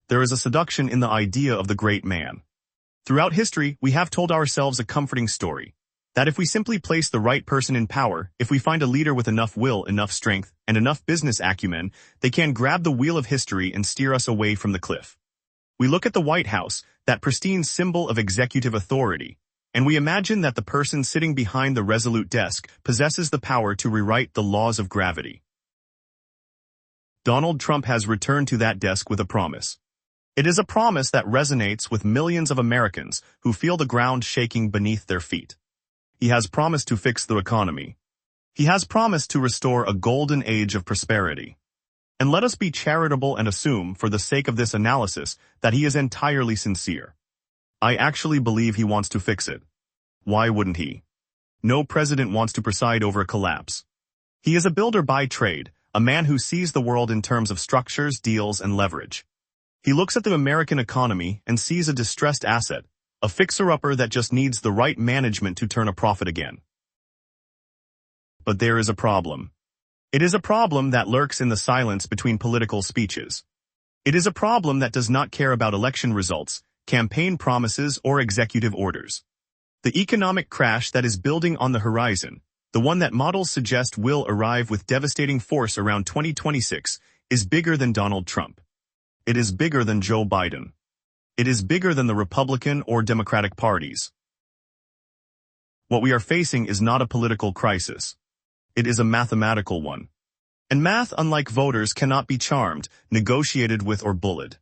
There is a seduction in the idea of the great man. Throughout history, we have told ourselves a comforting story. That if we simply place the right person in power, if we find a leader with enough will, enough strength, and enough business acumen, they can grab the wheel of history and steer us away from the cliff. We look at the White House, that pristine symbol of executive authority, and we imagine that the person sitting behind the resolute desk possesses the power to rewrite the laws of gravity. Donald Trump has returned to that desk with a promise. It is a promise that resonates with millions of Americans who feel the ground shaking beneath their feet. He has promised to fix the economy. He has promised to restore a golden age of prosperity. And let us be charitable and assume, for the sake of this analysis, that he is entirely sincere. I actually believe he wants to fix it. Why wouldn't he? No president wants to preside over a collapse. He is a builder by trade, a man who sees the world in terms of structures, deals, and leverage. He looks at the American economy and sees a distressed asset, a fixer-upper that just needs the right management to turn a profit again. But there is a problem. It is a problem that lurks in the silence between political speeches. It is a problem that does not care about election results, campaign promises, or executive orders. The economic crash that is building on the horizon, the one that models suggest will arrive with devastating force around 2026, is bigger than Donald Trump. It is bigger than Joe Biden. It is bigger than the Republican or Democratic parties. What we are facing is not a political crisis. It is a mathematical one. And math, unlike voters, cannot be charmed, negotiated with, or bullied.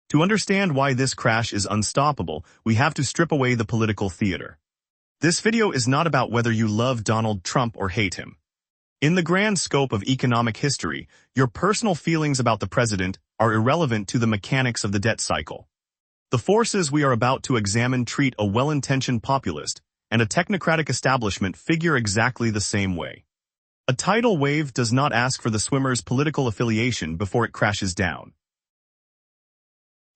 To understand why this crash is unstoppable, we have to strip away the political theater. This video is not about whether you love Donald Trump or hate him. In the grand scope of economic history, your personal feelings about the president are irrelevant to the mechanics of the debt cycle. The forces we are about to examine treat a well-intentioned populist and a technocratic establishment figure exactly the same way. A tidal wave does not ask for the swimmer's political affiliation before it crashes down.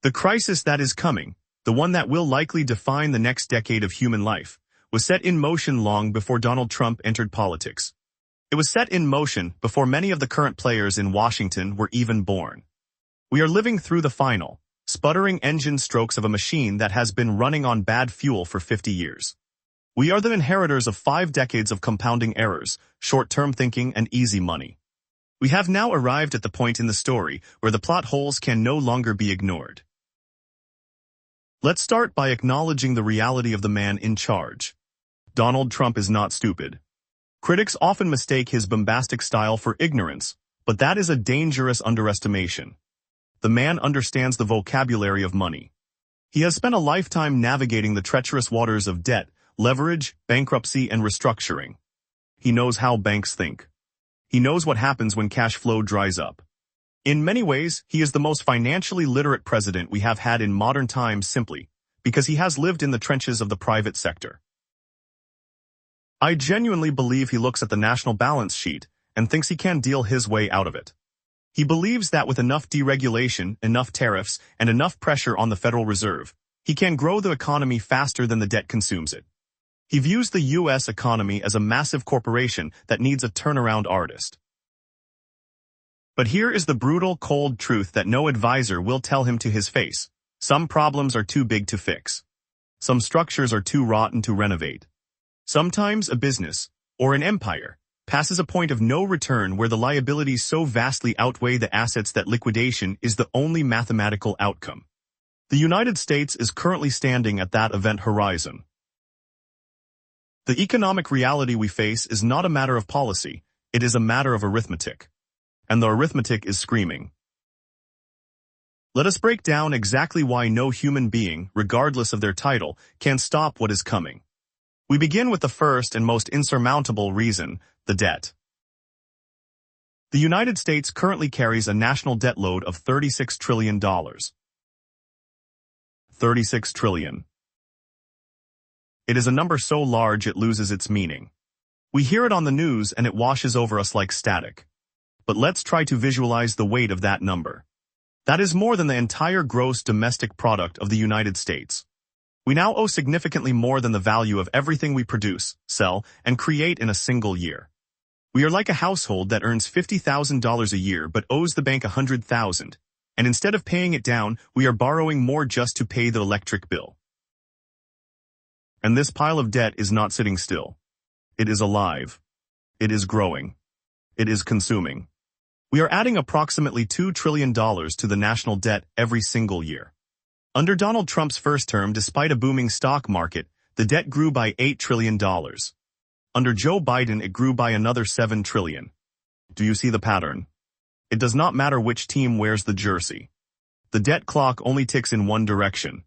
The crisis that is coming, the one that will likely define the next decade of human life, was set in motion long before Donald Trump entered politics. It was set in motion before many of the current players in Washington were even born. We are living through the final, sputtering engine strokes of a machine that has been running on bad fuel for 50 years. We are the inheritors of 5 decades of compounding errors, short-term thinking, and easy money. We have now arrived at the point in the story where the plot holes can no longer be ignored. Let's start by acknowledging the reality of the man in charge. Donald Trump is not stupid. Critics often mistake his bombastic style for ignorance, but that is a dangerous underestimation. The man understands the vocabulary of money. He has spent a lifetime navigating the treacherous waters of debt, leverage, bankruptcy, and restructuring. He knows how banks think. He knows what happens when cash flow dries up. In many ways, he is the most financially literate president we have had in modern times simply because he has lived in the trenches of the private sector. I genuinely believe he looks at the national balance sheet and thinks he can deal his way out of it. He believes that with enough deregulation, enough tariffs, and enough pressure on the Federal Reserve, he can grow the economy faster than the debt consumes it. He views the U.S. economy as a massive corporation that needs a turnaround artist. But here is the brutal, cold truth that no advisor will tell him to his face. Some problems are too big to fix. Some structures are too rotten to renovate. Sometimes a business, or an empire, passes a point of no return where the liabilities so vastly outweigh the assets that liquidation is the only mathematical outcome. The United States is currently standing at that event horizon. The economic reality we face is not a matter of policy, it is a matter of arithmetic. And the arithmetic is screaming. Let us break down exactly why no human being, regardless of their title, can stop what is coming. We begin with the first and most insurmountable reason, the debt. The United States currently carries a national debt load of $36 trillion. 36 trillion. It is a number so large it loses its meaning. We hear it on the news and it washes over us like static. But let's try to visualize the weight of that number. That is more than the entire gross domestic product of the United States. We now owe significantly more than the value of everything we produce, sell, and create in a single year. We are like a household that earns $50,000 a year but owes the bank $100,000, and instead of paying it down, we are borrowing more just to pay the electric bill. And this pile of debt is not sitting still. It is alive. It is growing. It is consuming. We are adding approximately $2 trillion to the national debt every single year. Under Donald Trump's first term, despite a booming stock market, the debt grew by $8 trillion. Under Joe Biden, it grew by another $7 trillion. Do you see the pattern? It does not matter which team wears the jersey. The debt clock only ticks in one direction.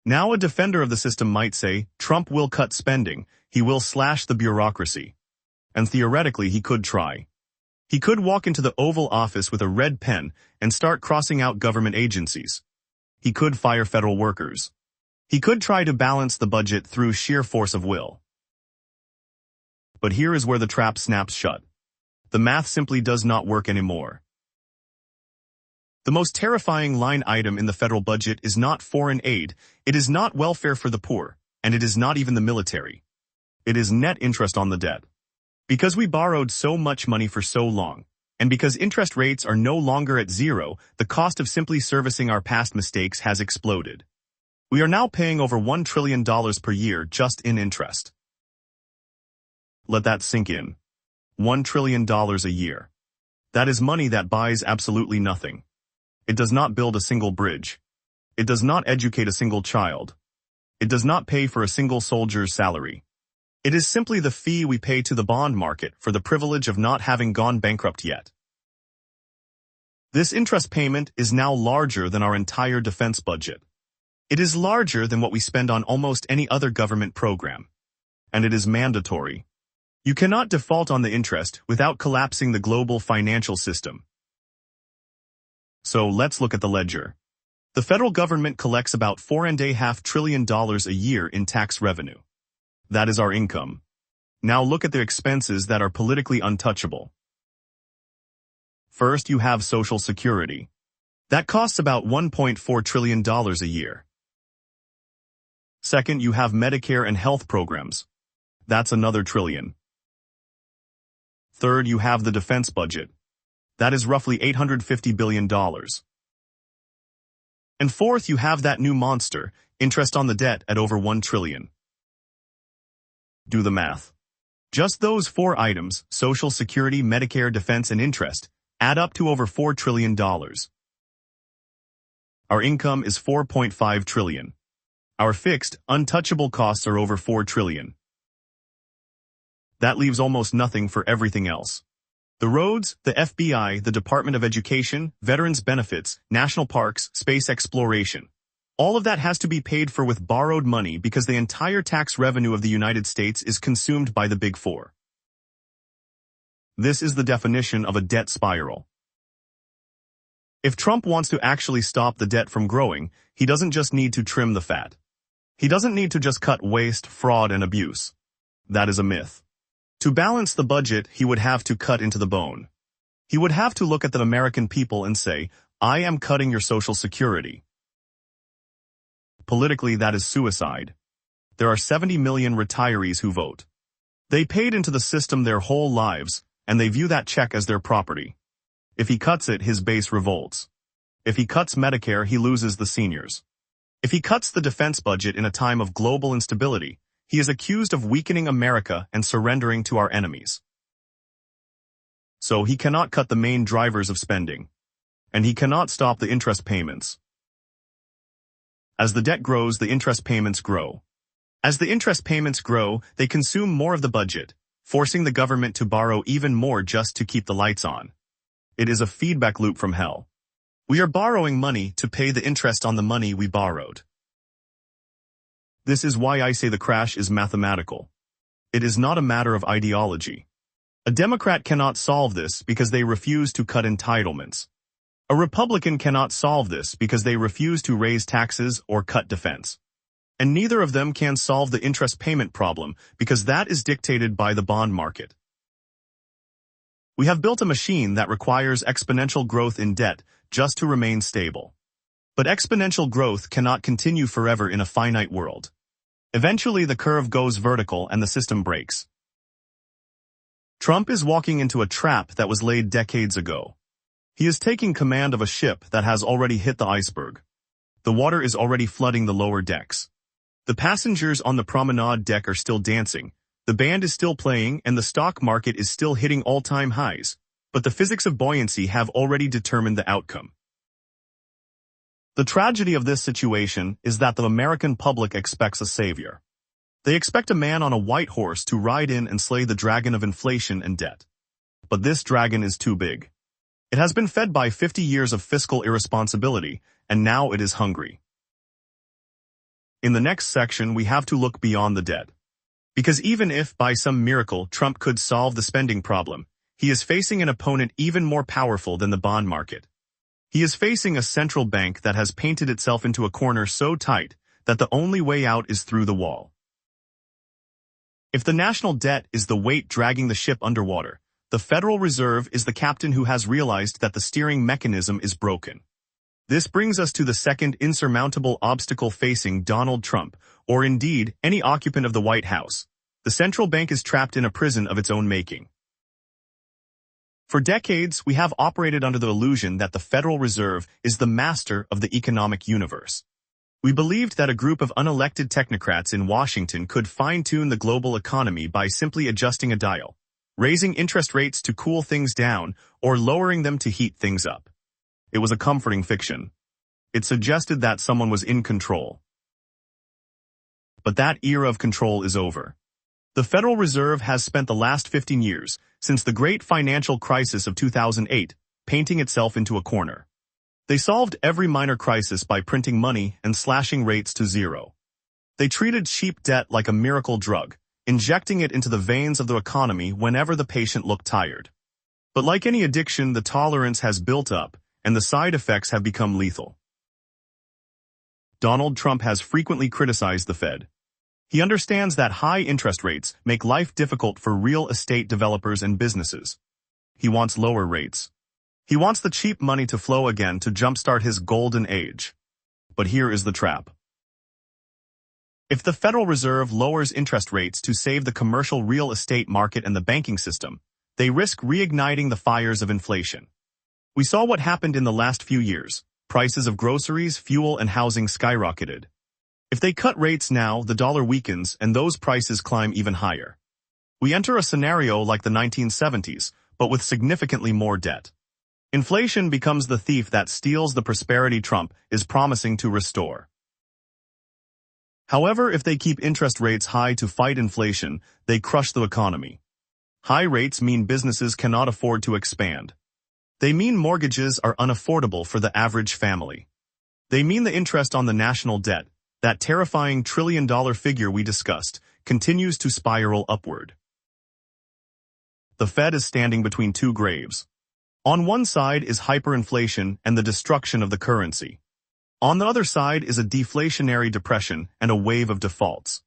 Now a defender of the system might say, Trump will cut spending, he will slash the bureaucracy. And theoretically he could try. He could walk into the Oval Office with a red pen and start crossing out government agencies. He could fire federal workers. He could try to balance the budget through sheer force of will. But here is where the trap snaps shut. The math simply does not work anymore. The most terrifying line item in the federal budget is not foreign aid, it is not welfare for the poor, and it is not even the military. It is net interest on the debt. Because we borrowed so much money for so long, and because interest rates are no longer at zero, the cost of simply servicing our past mistakes has exploded. We are now paying over $1 trillion per year just in interest. Let that sink in. $1 trillion a year. That is money that buys absolutely nothing. It does not build a single bridge. It does not educate a single child. It does not pay for a single soldier's salary. It is simply the fee we pay to the bond market for the privilege of not having gone bankrupt yet. This interest payment is now larger than our entire defense budget. It is larger than what we spend on almost any other government program. And it is mandatory. You cannot default on the interest without collapsing the global financial system. So let's look at the ledger. The federal government collects about $4.5 trillion a year in tax revenue. That is our income. Now look at the expenses that are politically untouchable. First, you have Social Security. That costs about $1.4 trillion a year. Second, you have Medicare and health programs. That's another trillion. Third, you have the defense budget. That is roughly $850 billion. And fourth, you have that new monster, interest on the debt at over $1 trillion. Do the math. Just those four items, Social Security, Medicare, defense, and interest, add up to over $4 trillion. Our income is $4.5 trillion. Our fixed, untouchable costs are over $4 trillion. That leaves almost nothing for everything else. The roads, the FBI, the Department of Education, veterans benefits, national parks, space exploration. All of that has to be paid for with borrowed money because the entire tax revenue of the United States is consumed by the Big Four. This is the definition of a debt spiral. If Trump wants to actually stop the debt from growing, he doesn't just need to trim the fat. He doesn't need to just cut waste, fraud, and abuse. That is a myth. To balance the budget, he would have to cut into the bone. He would have to look at the American people and say, I am cutting your Social Security. Politically, that is suicide. There are 70 million retirees who vote. They paid into the system their whole lives, and they view that check as their property. If he cuts it, his base revolts. If he cuts Medicare, he loses the seniors. If he cuts the defense budget in a time of global instability, he is accused of weakening America and surrendering to our enemies. So he cannot cut the main drivers of spending. And he cannot stop the interest payments. As the debt grows, the interest payments grow. As the interest payments grow, they consume more of the budget, forcing the government to borrow even more just to keep the lights on. It is a feedback loop from hell. We are borrowing money to pay the interest on the money we borrowed. This is why I say the crash is mathematical. It is not a matter of ideology. A Democrat cannot solve this because they refuse to cut entitlements. A Republican cannot solve this because they refuse to raise taxes or cut defense. And neither of them can solve the interest payment problem because that is dictated by the bond market. We have built a machine that requires exponential growth in debt just to remain stable. But exponential growth cannot continue forever in a finite world. Eventually the curve goes vertical and the system breaks. Trump is walking into a trap that was laid decades ago. He is taking command of a ship that has already hit the iceberg. The water is already flooding the lower decks. The passengers on the promenade deck are still dancing, the band is still playing, and the stock market is still hitting all-time highs. But the physics of buoyancy have already determined the outcome. The tragedy of this situation is that the American public expects a savior. They expect a man on a white horse to ride in and slay the dragon of inflation and debt. But this dragon is too big. It has been fed by 50 years of fiscal irresponsibility, and now it is hungry. In the next section, we have to look beyond the debt. Because even if, by some miracle, Trump could solve the spending problem, he is facing an opponent even more powerful than the bond market. He is facing a central bank that has painted itself into a corner so tight that the only way out is through the wall. If the national debt is the weight dragging the ship underwater, the Federal Reserve is the captain who has realized that the steering mechanism is broken. This brings us to the second insurmountable obstacle facing Donald Trump, or indeed, any occupant of the White House. The central bank is trapped in a prison of its own making. For decades, we have operated under the illusion that the Federal Reserve is the master of the economic universe. We believed that a group of unelected technocrats in Washington could fine-tune the global economy by simply adjusting a dial, raising interest rates to cool things down, or lowering them to heat things up. It was a comforting fiction. It suggested that someone was in control. But that era of control is over. The Federal Reserve has spent the last 15 years, since the great financial crisis of 2008, painting itself into a corner. They solved every minor crisis by printing money and slashing rates to zero. They treated cheap debt like a miracle drug, injecting it into the veins of the economy whenever the patient looked tired. But like any addiction, the tolerance has built up, and the side effects have become lethal. Donald Trump has frequently criticized the Fed. He understands that high interest rates make life difficult for real estate developers and businesses. He wants lower rates. He wants the cheap money to flow again to jumpstart his golden age. But here is the trap. If the Federal Reserve lowers interest rates to save the commercial real estate market and the banking system, they risk reigniting the fires of inflation. We saw what happened in the last few years. Prices of groceries, fuel, and housing skyrocketed. If they cut rates now, the dollar weakens and those prices climb even higher. We enter a scenario like the 1970s, but with significantly more debt. Inflation becomes the thief that steals the prosperity Trump is promising to restore. However, if they keep interest rates high to fight inflation, they crush the economy. High rates mean businesses cannot afford to expand. They mean mortgages are unaffordable for the average family. They mean the interest on the national debt, that terrifying trillion-dollar figure we discussed, continues to spiral upward. The Fed is standing between two graves. On one side is hyperinflation and the destruction of the currency. On the other side is a deflationary depression and a wave of defaults.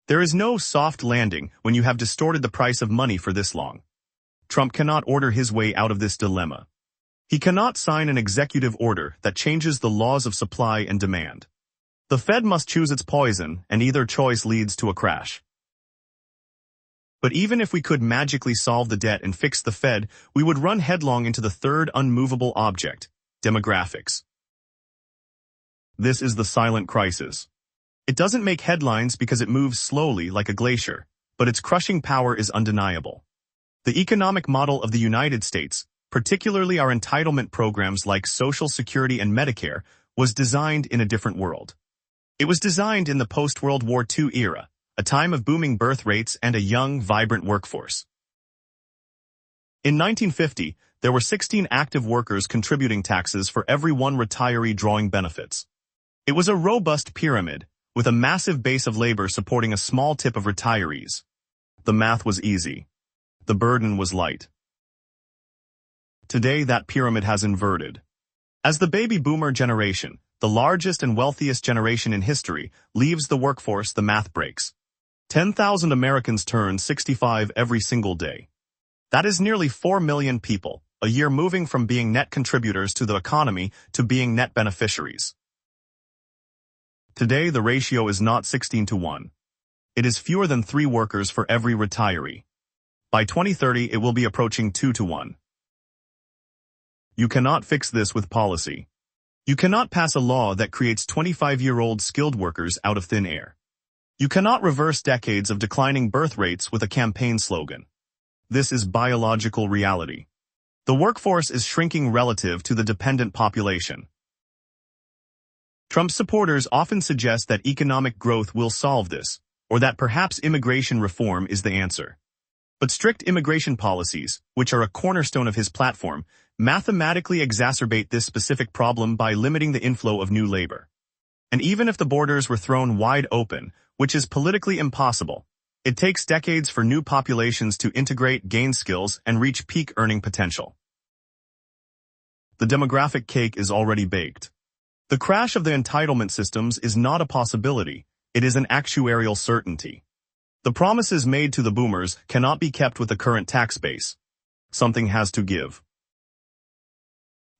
There is no soft landing when you have distorted the price of money for this long. Trump cannot order his way out of this dilemma. He cannot sign an executive order that changes the laws of supply and demand. The Fed must choose its poison, and either choice leads to a crash. But even if we could magically solve the debt and fix the Fed, we would run headlong into the third unmovable object, demographics. This is the silent crisis. It doesn't make headlines because it moves slowly like a glacier, but its crushing power is undeniable. The economic model of the United States, particularly our entitlement programs like Social Security and Medicare, was designed in a different world. It was designed in the post-World War II era, a time of booming birth rates and a young, vibrant workforce. In 1950, there were 16 active workers contributing taxes for every one retiree drawing benefits. It was a robust pyramid, with a massive base of labor supporting a small tip of retirees. The math was easy. The burden was light. Today, that pyramid has inverted. As the baby boomer generation, the largest and wealthiest generation in history, leaves the workforce, the math breaks. 10,000 Americans turn 65 every single day. That is nearly 4 million people, a year moving from being net contributors to the economy to being net beneficiaries. Today, the ratio is not 16-1. It is fewer than 3 workers for every retiree. By 2030, it will be approaching 2-1. You cannot fix this with policy. You cannot pass a law that creates 25-year-old skilled workers out of thin air. You cannot reverse decades of declining birth rates with a campaign slogan. This is biological reality. The workforce is shrinking relative to the dependent population. Trump's supporters often suggest that economic growth will solve this, or that perhaps immigration reform is the answer. But strict immigration policies, which are a cornerstone of his platform, mathematically exacerbate this specific problem by limiting the inflow of new labor. And even if the borders were thrown wide open, which is politically impossible, it takes decades for new populations to integrate, gain skills, and reach peak earning potential. The demographic cake is already baked. The crash of the entitlement systems is not a possibility, it is an actuarial certainty. The promises made to the boomers cannot be kept with the current tax base. Something has to give.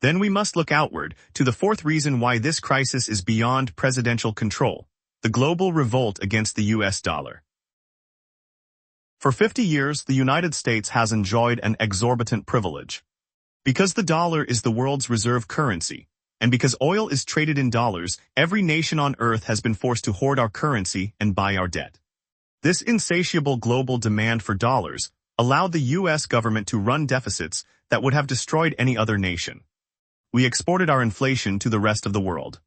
Then we must look outward to the fourth reason why this crisis is beyond presidential control, the global revolt against the US dollar. For 50 years, the United States has enjoyed an exorbitant privilege. Because the dollar is the world's reserve currency, and because oil is traded in dollars, every nation on earth has been forced to hoard our currency and buy our debt. This insatiable global demand for dollars allowed the U.S. government to run deficits that would have destroyed any other nation. We exported our inflation to the rest of the world.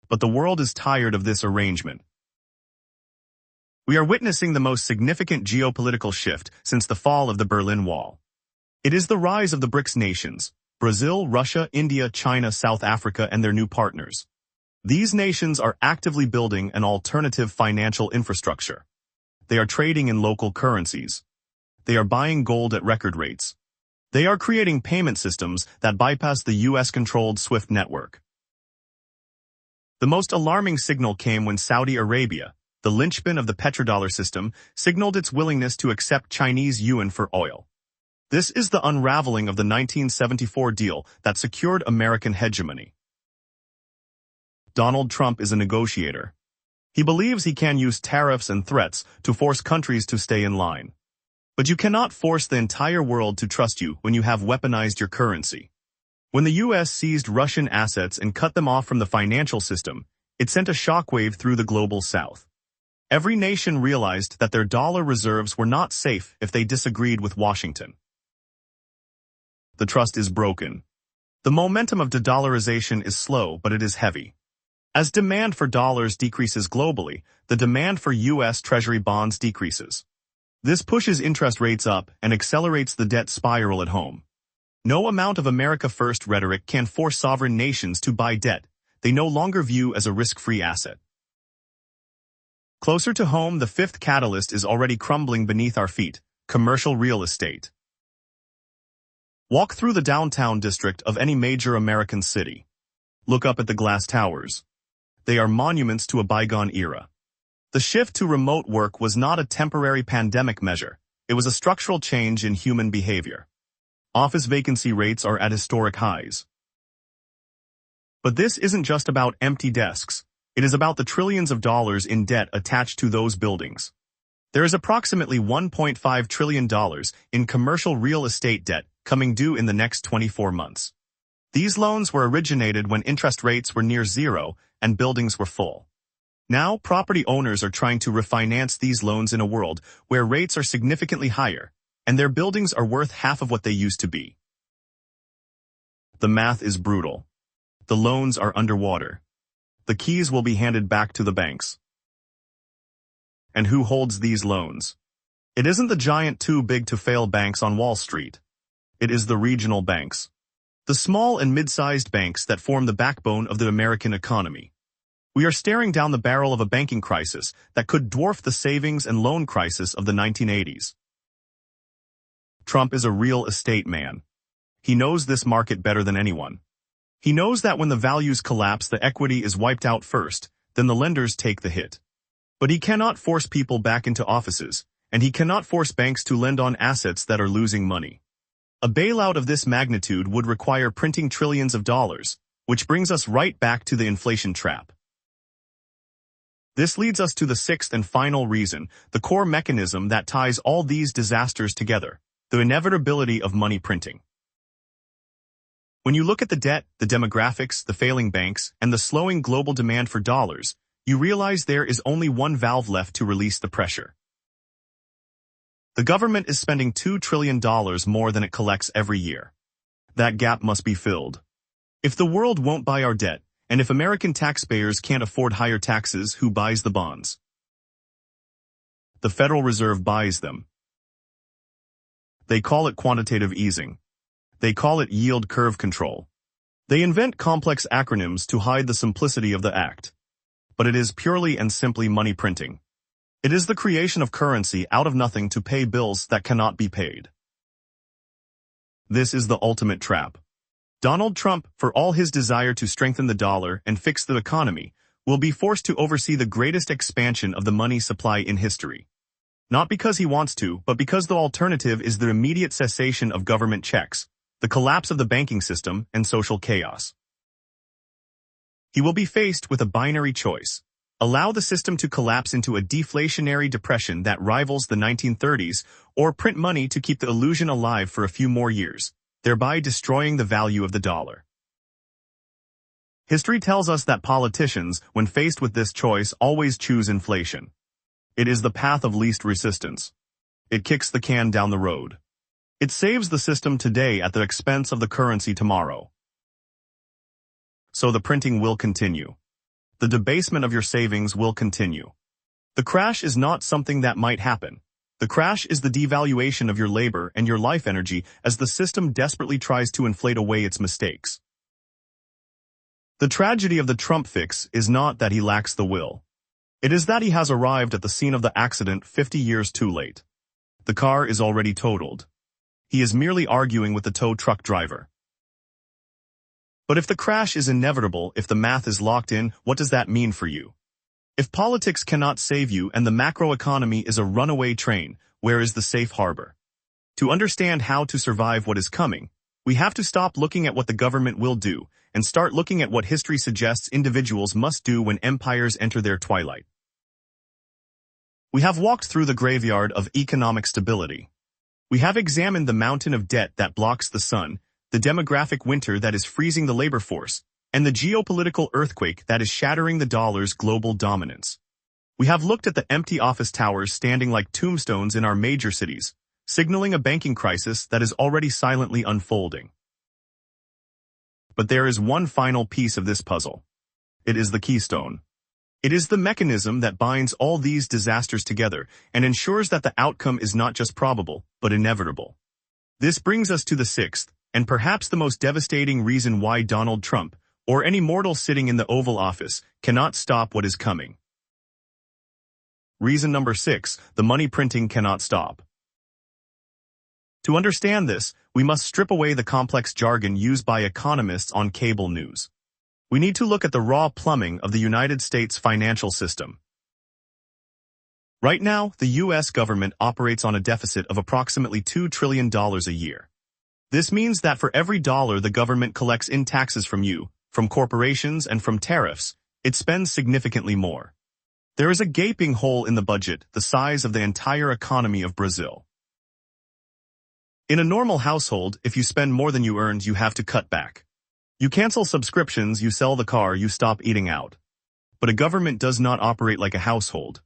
But the world is tired of this arrangement. We are witnessing the most significant geopolitical shift since the fall of the Berlin Wall. It is the rise of the BRICS nations, Brazil, Russia, India, China, South Africa, and their new partners. These nations are actively building an alternative financial infrastructure. They are trading in local currencies. They are buying gold at record rates. They are creating payment systems that bypass the US-controlled SWIFT network. The most alarming signal came when Saudi Arabia, the linchpin of the Petrodollar system, signaled its willingness to accept Chinese yuan for oil. This is the unraveling of the 1974 deal that secured American hegemony. Donald Trump is a negotiator. He believes he can use tariffs and threats to force countries to stay in line. But you cannot force the entire world to trust you when you have weaponized your currency. When the U.S. seized Russian assets and cut them off from the financial system, it sent a shockwave through the global south. Every nation realized that their dollar reserves were not safe if they disagreed with Washington. The trust is broken. The momentum of de-dollarization is slow, but it is heavy. As demand for dollars decreases globally, the demand for U.S. Treasury bonds decreases. This pushes interest rates up and accelerates the debt spiral at home. No amount of America First rhetoric can force sovereign nations to buy debt they no longer view as a risk-free asset. Closer to home, the fifth catalyst is already crumbling beneath our feet: commercial real estate. Walk through the downtown district of any major American city. Look up at the glass towers. They are monuments to a bygone era. The shift to remote work was not a temporary pandemic measure. It was a structural change in human behavior. Office vacancy rates are at historic highs. But this isn't just about empty desks. It is about the trillions of dollars in debt attached to those buildings. There is approximately $1.5 trillion in commercial real estate debt coming due in the next 24 months. These loans were originated when interest rates were near zero and buildings were full. Now, property owners are trying to refinance these loans in a world where rates are significantly higher, and their buildings are worth half of what they used to be. The math is brutal. The loans are underwater. The keys will be handed back to the banks. And who holds these loans? It isn't the giant too-big-to-fail banks on Wall Street. It is the regional banks. The small and mid-sized banks that form the backbone of the American economy. We are staring down the barrel of a banking crisis that could dwarf the savings and loan crisis of the 1980s. Trump is a real estate man. He knows this market better than anyone. He knows that when the values collapse, the equity is wiped out first, then the lenders take the hit. But he cannot force people back into offices, and he cannot force banks to lend on assets that are losing money. A bailout of this magnitude would require printing trillions of dollars, which brings us right back to the inflation trap. This leads us to the sixth and final reason, the core mechanism that ties all these disasters together: the inevitability of money printing. When you look at the debt, the demographics, the failing banks, and the slowing global demand for dollars, you realize there is only one valve left to release the pressure. The government is spending $2 trillion more than it collects every year. That gap must be filled. If the world won't buy our debt, and if American taxpayers can't afford higher taxes, who buys the bonds? The Federal Reserve buys them. They call it quantitative easing. They call it yield curve control. They invent complex acronyms to hide the simplicity of the act. But it is purely and simply money printing. It is the creation of currency out of nothing to pay bills that cannot be paid. This is the ultimate trap. Donald Trump, for all his desire to strengthen the dollar and fix the economy, will be forced to oversee the greatest expansion of the money supply in history. Not because he wants to, but because the alternative is the immediate cessation of government checks, the collapse of the banking system, and social chaos. He will be faced with a binary choice. Allow the system to collapse into a deflationary depression that rivals the 1930s, or print money to keep the illusion alive for a few more years, thereby destroying the value of the dollar. History tells us that politicians, when faced with this choice, always choose inflation. It is the path of least resistance. It kicks the can down the road. It saves the system today at the expense of the currency tomorrow. So the printing will continue. The debasement of your savings will continue. The crash is not something that might happen. The crash is the devaluation of your labor and your life energy as the system desperately tries to inflate away its mistakes. The tragedy of the Trump fix is not that he lacks the will. It is that he has arrived at the scene of the accident 50 years too late. The car is already totaled. He is merely arguing with the tow truck driver. But if the crash is inevitable, if the math is locked in, what does that mean for you? If politics cannot save you and the macroeconomy is a runaway train, where is the safe harbor? To understand how to survive what is coming, we have to stop looking at what the government will do and start looking at what history suggests individuals must do when empires enter their twilight. We have walked through the graveyard of economic stability. We have examined the mountain of debt that blocks the sun, the demographic winter that is freezing the labor force, and the geopolitical earthquake that is shattering the dollar's global dominance. We have looked at the empty office towers standing like tombstones in our major cities, signaling a banking crisis that is already silently unfolding. But there is one final piece of this puzzle. It is the keystone. It is the mechanism that binds all these disasters together and ensures that the outcome is not just probable, but inevitable. This brings us to the sixth, and perhaps the most devastating reason why Donald Trump, or any mortal sitting in the Oval Office, cannot stop what is coming. Reason number 6, the money printing cannot stop. To understand this, we must strip away the complex jargon used by economists on cable news. We need to look at the raw plumbing of the United States financial system. Right now, the U.S. government operates on a deficit of approximately $2 trillion a year. This means that for every dollar the government collects in taxes from you, from corporations and from tariffs, it spends significantly more. There is a gaping hole in the budget the size of the entire economy of Brazil. In a normal household, if you spend more than you earned, you have to cut back. You cancel subscriptions, you sell the car, you stop eating out. But a government does not operate like a household.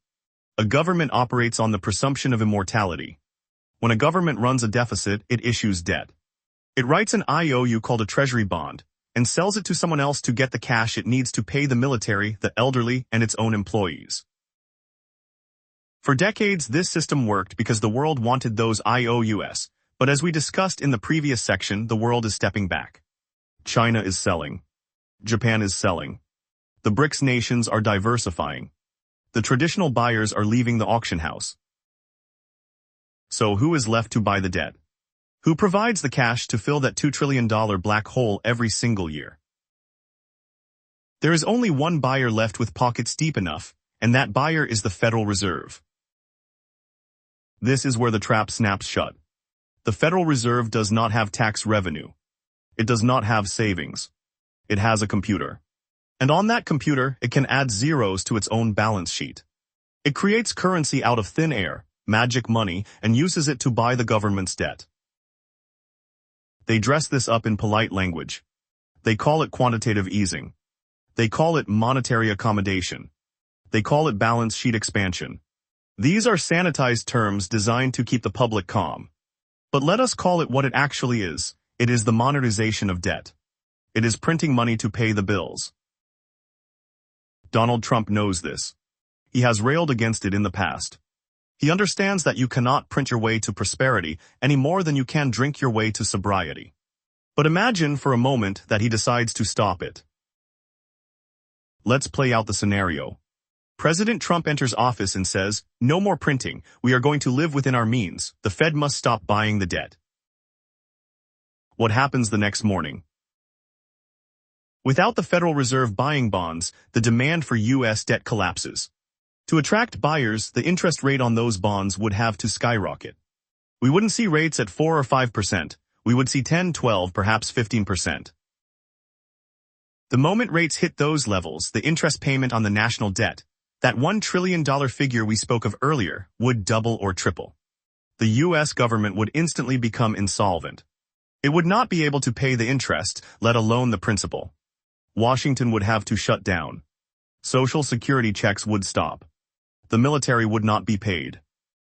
A government operates on the presumption of immortality. When a government runs a deficit, it issues debt. It writes an IOU called a treasury bond, and sells it to someone else to get the cash it needs to pay the military, the elderly, and its own employees. For decades, this system worked because the world wanted those IOUs, but as we discussed in the previous section, the world is stepping back. China is selling. Japan is selling. The BRICS nations are diversifying. The traditional buyers are leaving the auction house. So who is left to buy the debt? Who provides the cash to fill that $2 trillion black hole every single year? There is only one buyer left with pockets deep enough, and that buyer is the Federal Reserve. This is where the trap snaps shut. The Federal Reserve does not have tax revenue. It does not have savings. It has a computer. And on that computer, it can add zeros to its own balance sheet. It creates currency out of thin air, magic money, and uses it to buy the government's debt. They dress this up in polite language. They call it quantitative easing. They call it monetary accommodation. They call it balance sheet expansion. These are sanitized terms designed to keep the public calm. But let us call it what it actually is. It is the monetization of debt. It is printing money to pay the bills. Donald Trump knows this. He has railed against it in the past. He understands that you cannot print your way to prosperity any more than you can drink your way to sobriety. But imagine for a moment that he decides to stop it. Let's play out the scenario. President Trump enters office and says, "No more printing. We are going to live within our means. The Fed must stop buying the debt." What happens the next morning? Without the Federal Reserve buying bonds, the demand for U.S. debt collapses. To attract buyers, the interest rate on those bonds would have to skyrocket. We wouldn't see rates at 4 or 5%. We would see 10, 12, perhaps 15%. The moment rates hit those levels, the interest payment on the national debt, that $1 trillion figure we spoke of earlier, would double or triple. The U.S. government would instantly become insolvent. It would not be able to pay the interest, let alone the principal. Washington would have to shut down. Social Security checks would stop. The military would not be paid.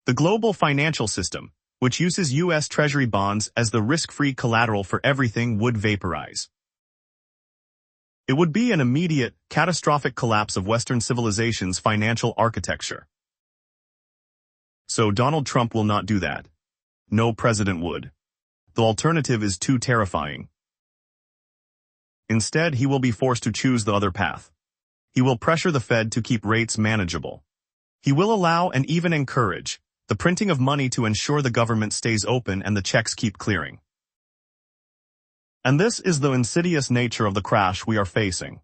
The global financial system, which uses U.S. Treasury bonds as the risk-free collateral for everything, would vaporize. It would be an immediate, catastrophic collapse of Western civilization's financial architecture. So Donald Trump will not do that. No president would. The alternative is too terrifying. Instead, he will be forced to choose the other path. He will pressure the Fed to keep rates manageable. He will allow and even encourage the printing of money to ensure the government stays open and the checks keep clearing. And this is the insidious nature of the crash we are facing.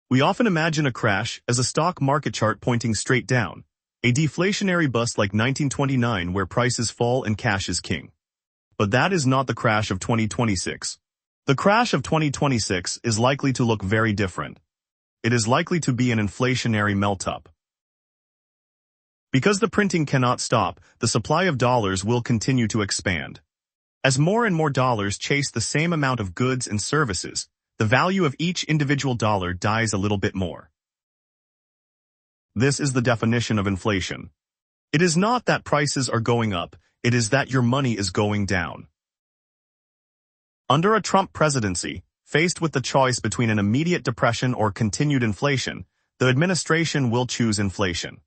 We often imagine a crash as a stock market chart pointing straight down, a deflationary bust like 1929 where prices fall and cash is king. But that is not the crash of 2026. The crash of 2026 is likely to look very different. It is likely to be an inflationary melt-up. Because the printing cannot stop, the supply of dollars will continue to expand. As more and more dollars chase the same amount of goods and services, the value of each individual dollar dies a little bit more. This is the definition of inflation. It is not that prices are going up, it is that your money is going down. Under a Trump presidency, faced with the choice between an immediate depression or continued inflation, the administration will choose inflation.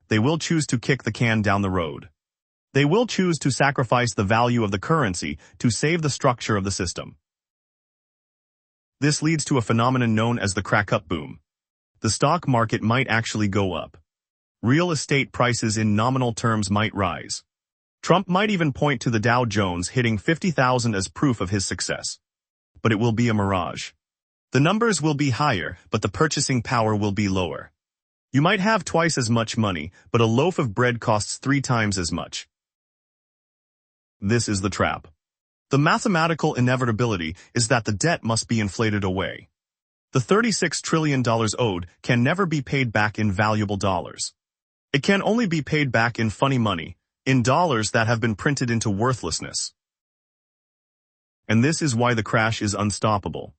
They will choose to kick the can down the road. They will choose to sacrifice the value of the currency to save the structure of the system. This leads to a phenomenon known as the crack-up boom. The stock market might actually go up. Real estate prices in nominal terms might rise. Trump might even point to the Dow Jones hitting 50,000 as proof of his success. But it will be a mirage. The numbers will be higher, but the purchasing power will be lower. You might have twice as much money, but a loaf of bread costs 3 times as much. This is the trap. The mathematical inevitability is that the debt must be inflated away. The $36 trillion owed can never be paid back in valuable dollars. It can only be paid back in funny money, in dollars that have been printed into worthlessness. And this is why the crash is unstoppable.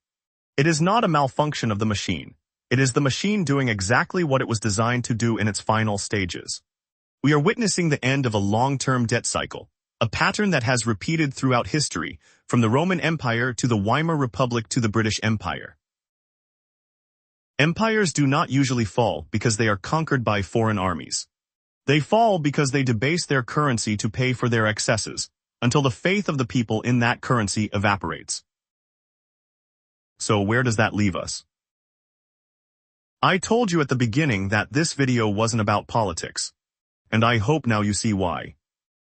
It is not a malfunction of the machine. It is the machine doing exactly what it was designed to do in its final stages. We are witnessing the end of a long-term debt cycle, a pattern that has repeated throughout history, from the Roman Empire to the Weimar Republic to the British Empire. Empires do not usually fall because they are conquered by foreign armies. They fall because they debase their currency to pay for their excesses, until the faith of the people in that currency evaporates. So where does that leave us? I told you at the beginning that this video wasn't about politics. And I hope now you see why.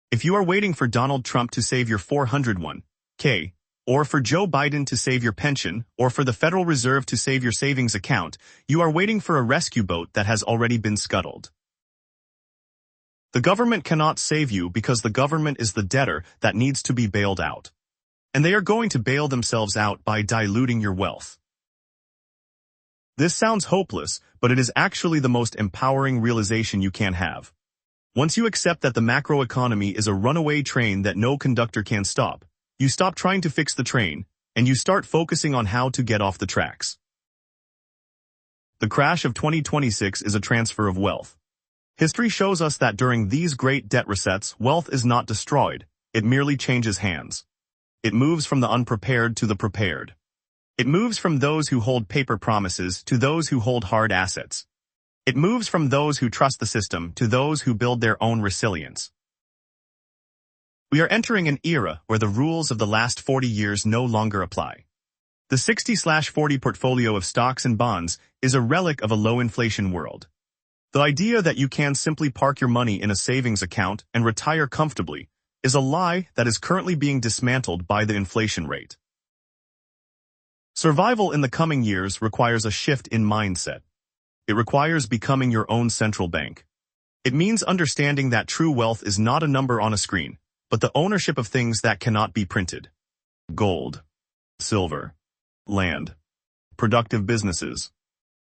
If you are waiting for Donald Trump to save your 401k, or for Joe Biden to save your pension, or for the Federal Reserve to save your savings account, you are waiting for a rescue boat that has already been scuttled. The government cannot save you because the government is the debtor that needs to be bailed out. And they are going to bail themselves out by diluting your wealth. This sounds hopeless, but it is actually the most empowering realization you can have. Once you accept that the macroeconomy is a runaway train that no conductor can stop, you stop trying to fix the train, and you start focusing on how to get off the tracks. The crash of 2026 is a transfer of wealth. History shows us that during these great debt resets, wealth is not destroyed, it merely changes hands. It moves from the unprepared to the prepared. It moves from those who hold paper promises to those who hold hard assets. It moves from those who trust the system to those who build their own resilience. We are entering an era where the rules of the last 40 years no longer apply. The 60/40 portfolio of stocks and bonds is a relic of a low-inflation world. The idea that you can simply park your money in a savings account and retire comfortably is a lie that is currently being dismantled by the inflation rate. Survival in the coming years requires a shift in mindset. It requires becoming your own central bank. It means understanding that true wealth is not a number on a screen, but the ownership of things that cannot be printed. Gold, silver, land, productive businesses,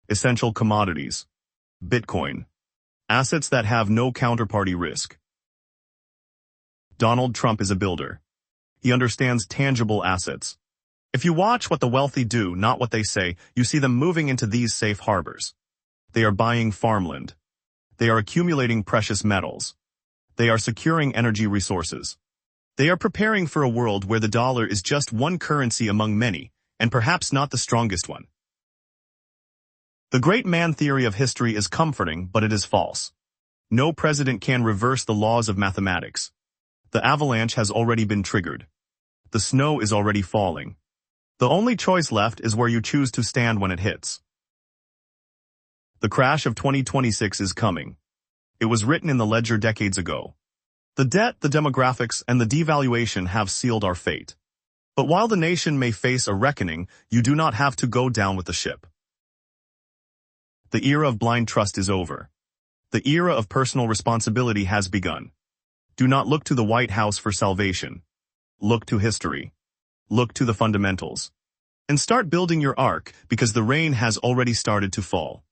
essential commodities, Bitcoin, assets that have no counterparty risk. Donald Trump is a builder. He understands tangible assets. If you watch what the wealthy do, not what they say, you see them moving into these safe harbors. They are buying farmland. They are accumulating precious metals. They are securing energy resources. They are preparing for a world where the dollar is just one currency among many, and perhaps not the strongest one. The great man theory of history is comforting, but it is false. No president can reverse the laws of mathematics. The avalanche has already been triggered. The snow is already falling. The only choice left is where you choose to stand when it hits. The crash of 2026 is coming. It was written in the ledger decades ago. The debt, the demographics, and the devaluation have sealed our fate. But while the nation may face a reckoning, you do not have to go down with the ship. The era of blind trust is over. The era of personal responsibility has begun. Do not look to the White House for salvation. Look to history. Look to the fundamentals. And start building your ark, because the rain has already started to fall.